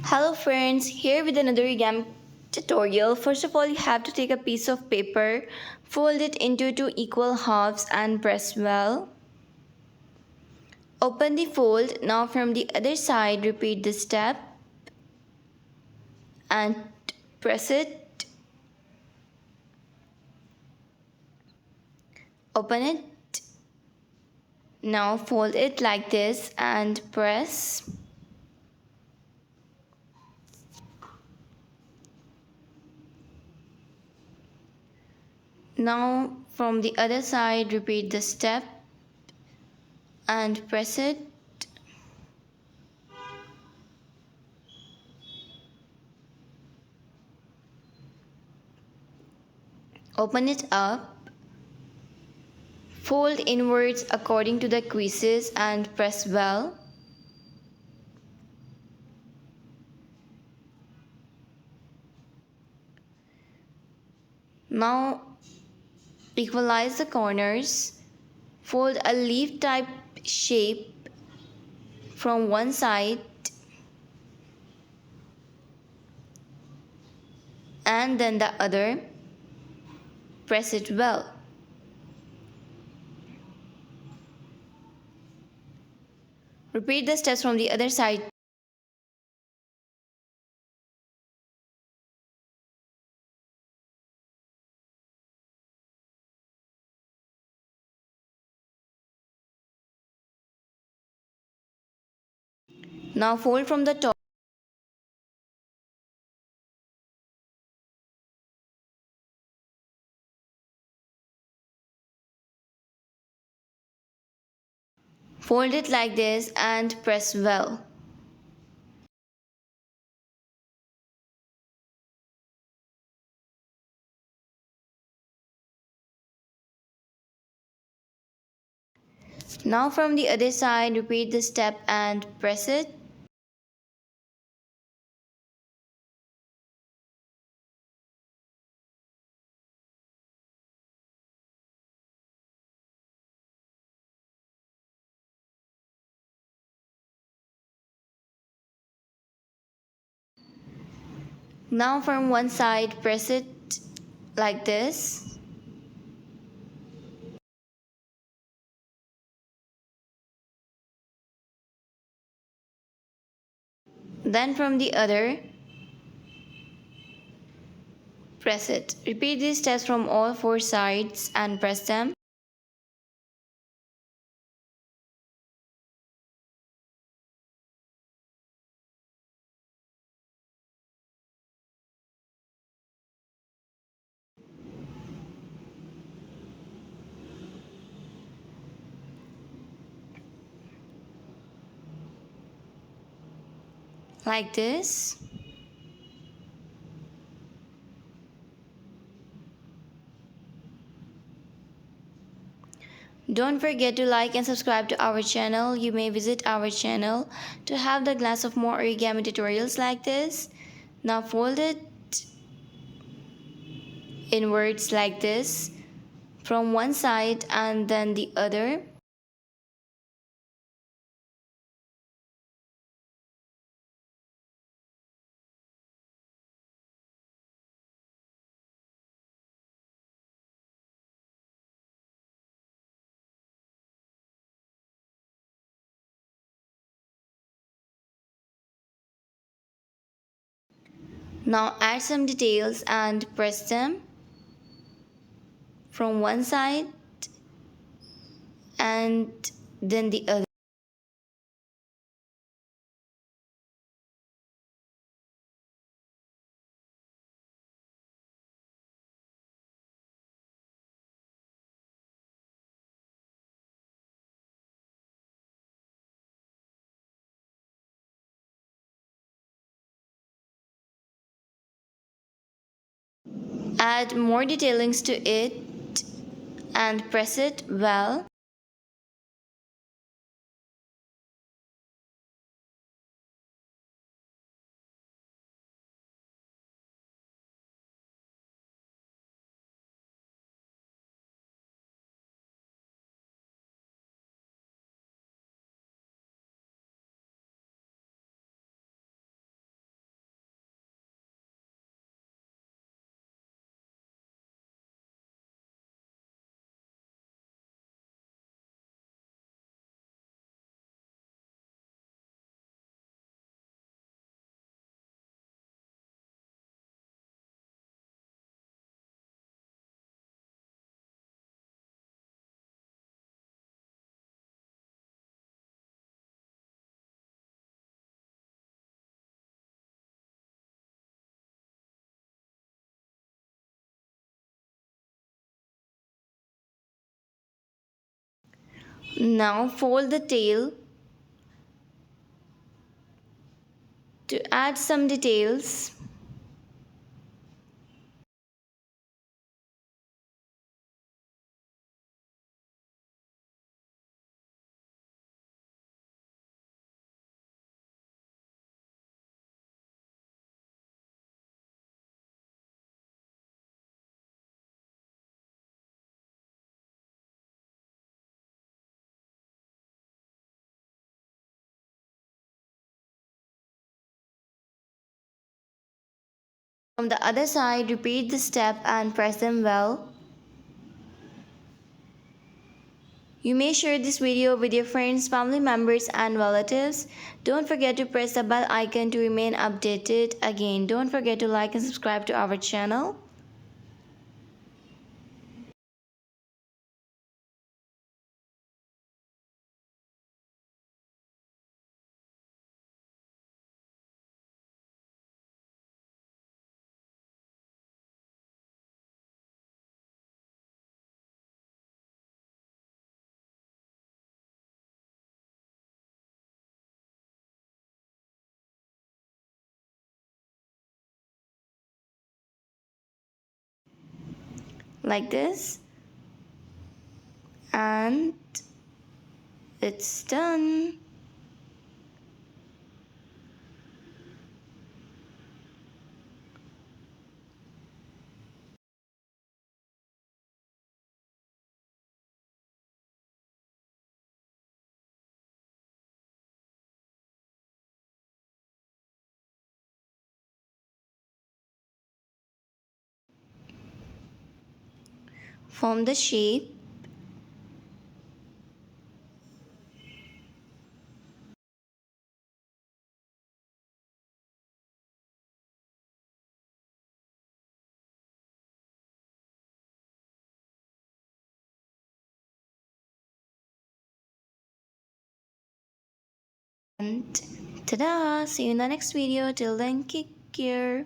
Hello friends, here with another origami tutorial. First of all, you have to take a piece of paper, fold it into two equal halves and press well. Open the fold. Now from the other side, repeat the step and press it. Open it. Now fold it like this and press. Now from the other side, repeat the step and press it. Open it up. Fold inwards according to the creases and press well. Now equalize the corners. Fold a leaf type shape from one side and then the other. Press it well. Repeat the steps from the other side. Now fold from the top. Fold it like this and press well. Now from the other side, repeat the step and press it. Now from one side, press it like this. Then from the other, press it. Repeat these steps from all four sides and press them. Like this. Don't forget to like and subscribe to our channel. You may visit our channel to have the glass of more origami tutorials like this. Now fold it inwards like this from one side and then the other. Now add some details and press them from one side and then the other. Add more detailings to it and press it well. Now fold the tail to add some details. From the other side, repeat the step and press them well. You may share this video with your friends, family members and relatives. Don't forget to press the bell icon to remain updated. Again, don't forget to like and subscribe to our channel. Like this. And it's done. Form the shape. And ta-da! See you in the next video. Till then, take care.